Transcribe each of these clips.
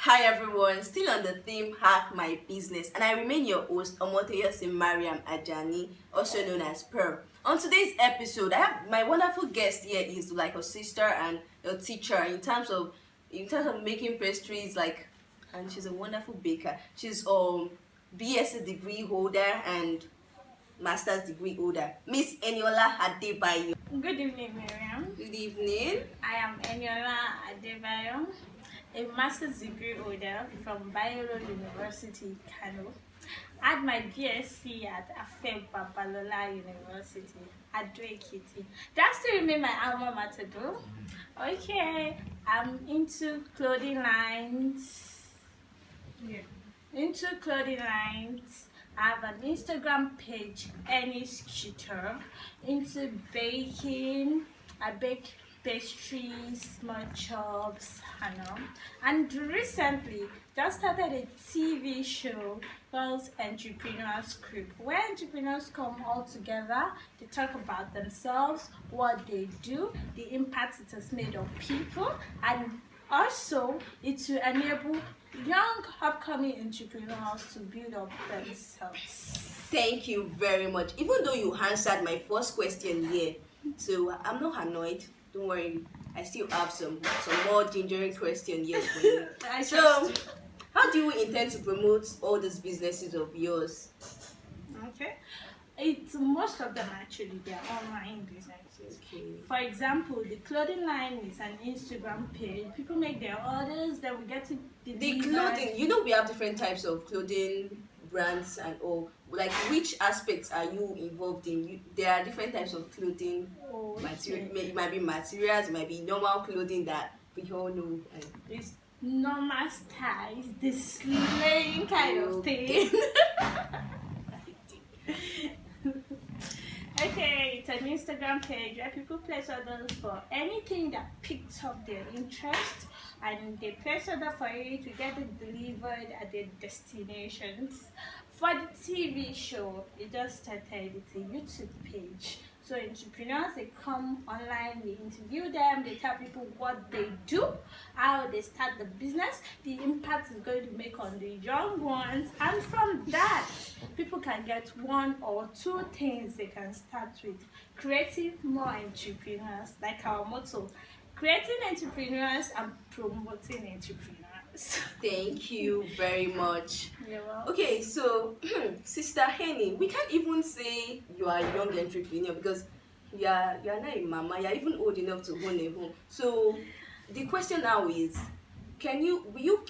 Hi everyone, still on the theme Hack My Business, and I remain your host, Omotoyosi Mariam Ajani, also known as Pearl. On today's episode, I have my wonderful guest here is like a sister and a teacher in terms of making pastries, and she's a wonderful baker. She's BSc degree holder and master's degree holder, Miss Eniola Adebayo. Good evening, Miriam. Good evening. I am Eniola Adebayo, a master's degree holder from Bayero University, Kano. I had my BSc at Afeb Babalola University, Ado Ekiti. That still remain my alma mater though. Okay, I'm into clothing lines. Yeah. Into clothing lines. I have an Instagram page, Ennis Tutor. Into baking, I bake pastries, small chops, and recently just started a TV show called Entrepreneurs Group, where entrepreneurs come all together. They talk about themselves, what they do, the impact it has made on people, and also it will enable young upcoming entrepreneurs to build up themselves. Thank you very much. Even though you answered my first question here, so I'm not annoyed. Don't worry. I still have some more gingering questions here for you. So, how do you intend to promote all these businesses of yours? Okay. It's most of them actually, they're online businesses. Okay. For example, the clothing line is an Instagram page. People make their orders, then we get to The clothing, we have different types of clothing brands and all. Like, which aspects are you involved in? There are different types of clothing. Material, it might be materials, it might be normal clothing that we all know. It's normal styles, the slaying kind of thing. Okay, it's an Instagram page where people place orders for anything that picks up their interest, and they place order for it to get it delivered at their destinations. For the TV show, it just started. It's a YouTube page. So entrepreneurs, they come online, we interview them, they tell people what they do, how they start the business, the impact it's going to make on the young ones, and from that, people can get one or two things they can start with. Creating more entrepreneurs, like our motto, creating entrepreneurs and promoting entrepreneurs. Thank you very much. You're welcome. Okay, so Sister Henny, we can't even say you are a young entrepreneur because you are not a mama. You are even old enough to own a home. So the question now is, will you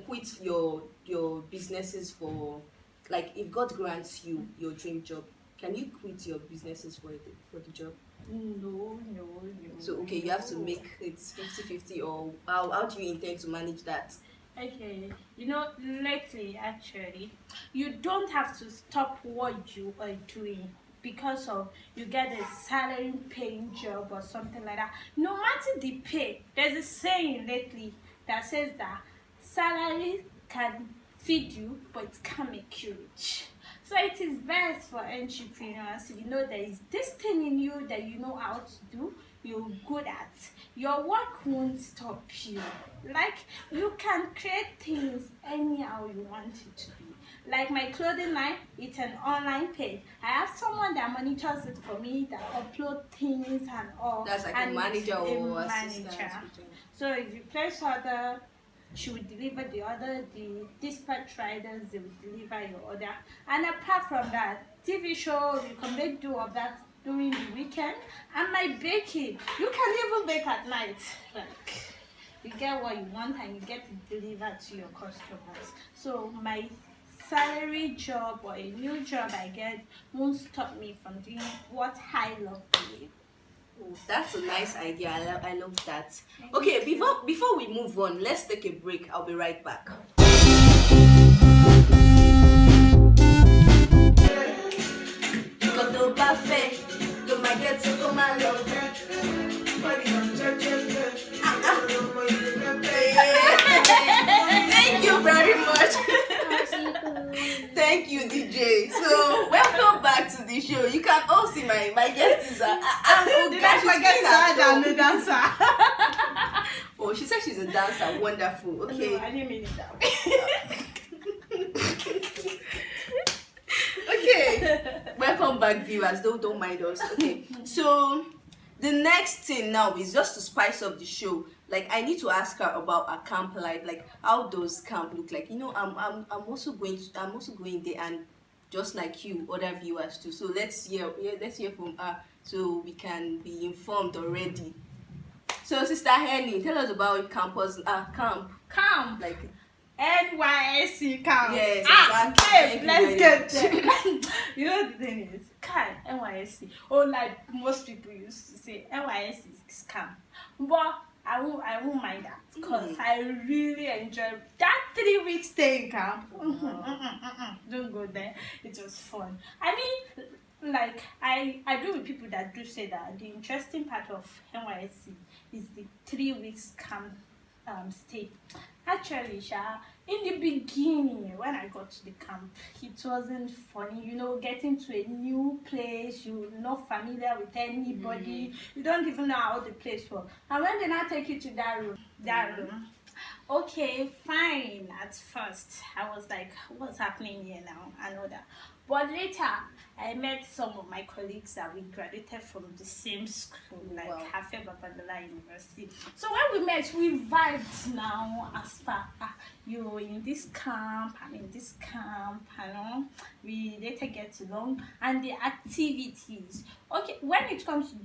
quit your businesses for, like, if God grants you your dream job, can you quit your businesses for the job? No. So okay, you have to make it 50-50, or how do you intend to manage that? Okay, lately actually, you don't have to stop what you are doing because of you get a salary paying job or something like that. No matter the pay, there's a saying lately that says that salary can feed you, but it can't make you rich. So it is best for entrepreneurs if there is this thing in you that you know how to do, you're good at. Your work won't stop you. Like, you can create things anyhow you want it to be. Like my clothing line, it's an online page. I have someone that monitors it for me, that upload things and all. That's like and a manager or manager. assistant. So if you place order, she will deliver the order. The dispatch riders, they will deliver your order. And apart from that, TV show, you can make do of that during the weekend. And my baking, you can even bake at night. Like, you get what you want and you get it delivered to your customers. So my salary job or a new job I get won't stop me from doing what I love doing. Oh, that's a nice idea. I love that. Okay, before we move on, let's take a break. I'll be right back. Thank you very much. Thank you, DJ. So welcome back to the show. You can all see my guest is Did I forget to add a dancer? Oh, she said she's a dancer. Wonderful. Okay. No, I didn't mean it that way. Okay. Welcome back, viewers. Don't mind us. Okay. So the next thing now is just to spice up the show. Like I need to ask her about a camp life. Like how does camp look like? I'm also going there, and just like you, other viewers too. So let's hear from her so we can be informed already. So Sister Henny, tell us about camp. Come. Like NYSC camp. yes, Babe, exactly. let's get there. You know the thing is, NYSC. Or like most people used to say, NYSC is camp. But I won't mind that because I really enjoyed that 3 week stay in camp. Don't go there. It was fun. I mean, like I agree with people that do say that the interesting part of NYSC is the 3 weeks camp stay. Actually, in the beginning, when I got to the camp, it wasn't funny. Getting to a new place, you're not familiar with anybody, you don't even know how the place was. And when they now take you to that room, okay, fine. At first, I was like, what's happening here now? I know that. But later, I met some of my colleagues that we graduated from the same school, like Wow. Afe Babalola University. So when we met, we vibed now as far you're in this camp, I'm in this camp, we later get along. And the activities. Okay, when it comes to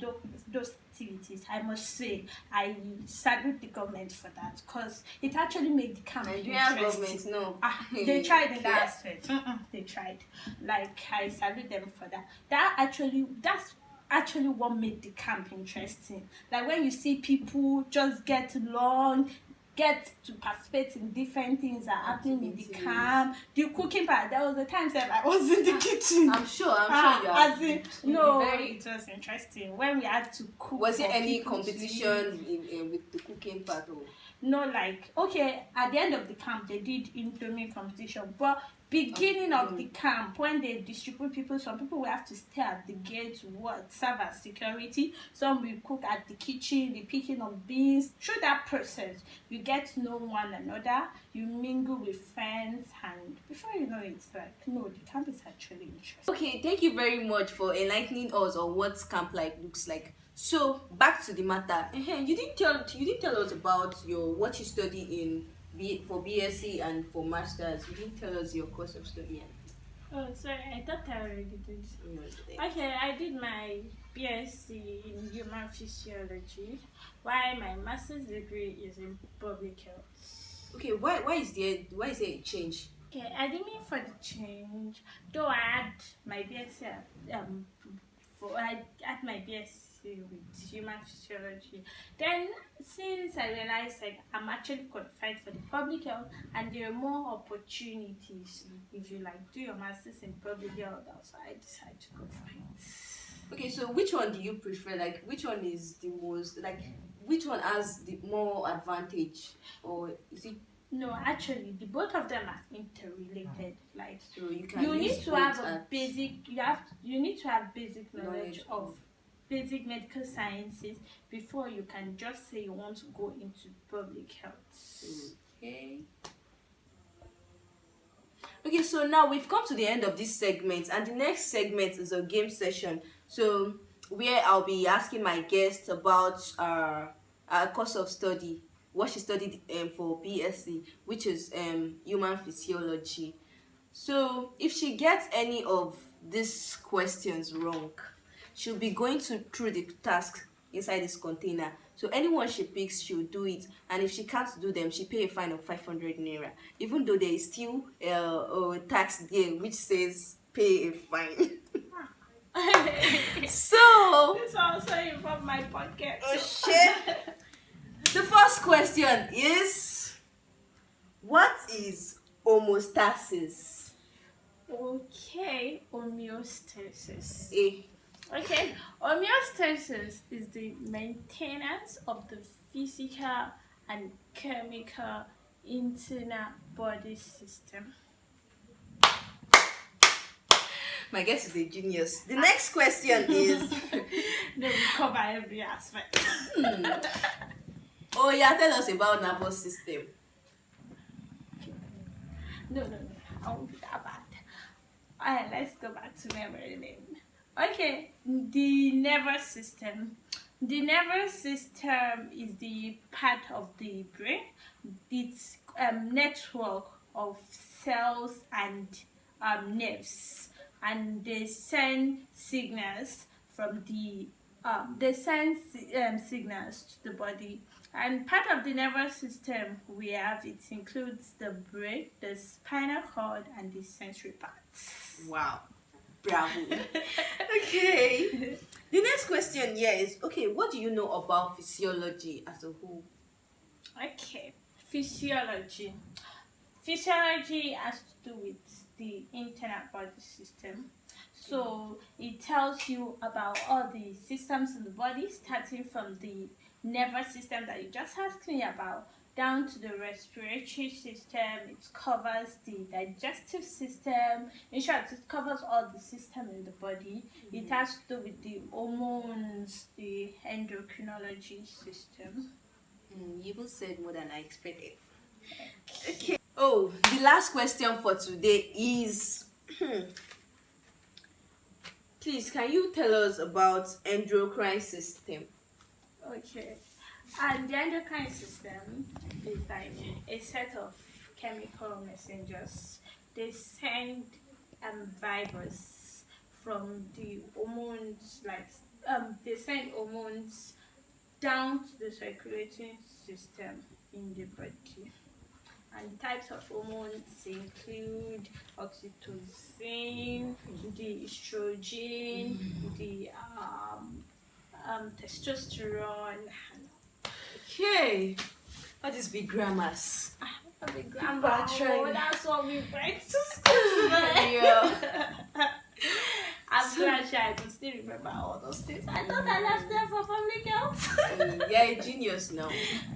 those activities, I must say I salute the government for that because it actually made the camp Nigerian interesting. government, no. They tried in that aspect. They tried. Like I salute them for that. That's actually what made the camp interesting. Like when you see people just get along, get to participate in different things that are happening in the Activities. camp. The cooking part, there was a time that I was in the kitchen. I'm sure you are. As in, it was interesting when we had to cook. Was there for any people to competition eat. with the cooking part? Or? No, like okay, at the end of the camp they did Indomie competition, but beginning of the camp when they distribute people, some people will have to stay at the gate to serve as security, some will cook at the kitchen, the picking of beans. Through that process you get to know one another, you mingle with friends, and before you know it, it's like no, the camp is actually interesting. Okay, thank you very much for enlightening us on what camp life looks like. So back to the matter. You didn't tell us about what you study for BSc and for masters. You didn't tell us your course of study. Oh, sorry, I thought I already did. Okay, I did my BSc in human physiology, while my master's degree is in public health. Okay, why is there a change? Okay, I didn't mean for the change. Though I had my BSc, I had my BSc with human physiology. Then, since I realized like I'm actually qualified for the public health, and there are more opportunities if you like do your masters in public health, so I decided to go for it. Okay, so which one do you prefer? Like, which one is the most which one has the more advantage, or is it? No, actually, the both of them are interrelated. Like, So you you need use to both have a at- basic. You need to have basic knowledge of basic medical sciences before you can just say you want to go into public health. Okay. Okay, so now we've come to the end of this segment, and the next segment is a game session. So where I'll be asking my guests about our course of study, what she studied for BSc, which is human physiology. So if she gets any of these questions wrong, she'll be going through the task inside this container. So anyone she picks, she'll do it. And if she can't do them, she pay a fine of 500 naira. Even though there is still a tax there which says pay a fine. So This also involves my podcast. oh shit. The first question is, what is homeostasis? Okay, homeostasis. A. Okay, homeostasis is the maintenance of the physical and chemical internal body system. My guess is a genius. The next question is, They will cover every aspect. Oh yeah, tell us about nervous system. No, I won't be that bad. Alright, let's go back to memory lane. Okay, the nervous system. The nervous system is the part of the brain. It's network of cells and nerves, and they send signals from the signals to the body. And part of the nervous system we have, it includes the brain, the spinal cord, and the sensory parts. Wow. Bravo. Okay. The next question here is, okay, what do you know about physiology as a whole? Okay, physiology. Physiology has to do with the internal body system. So it tells you about all the systems in the body, starting from the nervous system that you just asked me about, down to the respiratory system. It covers the digestive system. In short, it covers all the system in the body. It has to do with the hormones, the endocrinology system. You even said more than I expected. Okay. Oh, the last question for today is please, can you tell us about endocrine system? Okay. And the endocrine system is like a set of chemical messengers. They send virus from the hormones, like they send hormones down to the circulating system in the body. And types of hormones include oxytocin, the estrogen, the testosterone. Okay. What is big grammars? The grandma, trying. that's what we went to school today. Yeah. I'm glad I could still remember all those things. I thought I left them for public health. You're a genius now.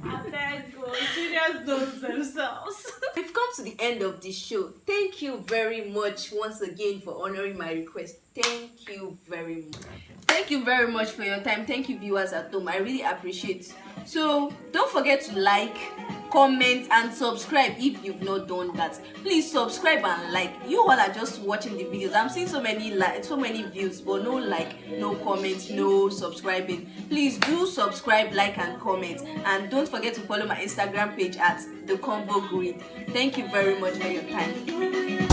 I beg you, juniors knows themselves. We've come to the end of this show. Thank you very much once again for honoring my request. Thank you very much. Thank you very much for your time. Thank you, viewers at home. I really appreciate it. So don't forget to like, comment, and subscribe if you've not done that. Please subscribe and like. You all are just watching the videos. I'm seeing so many views, but no like, no comment, no subscribing. Please do subscribe, like, and comment. And don't forget to follow my Instagram page at The Convo Grid. Thank you very much for your time.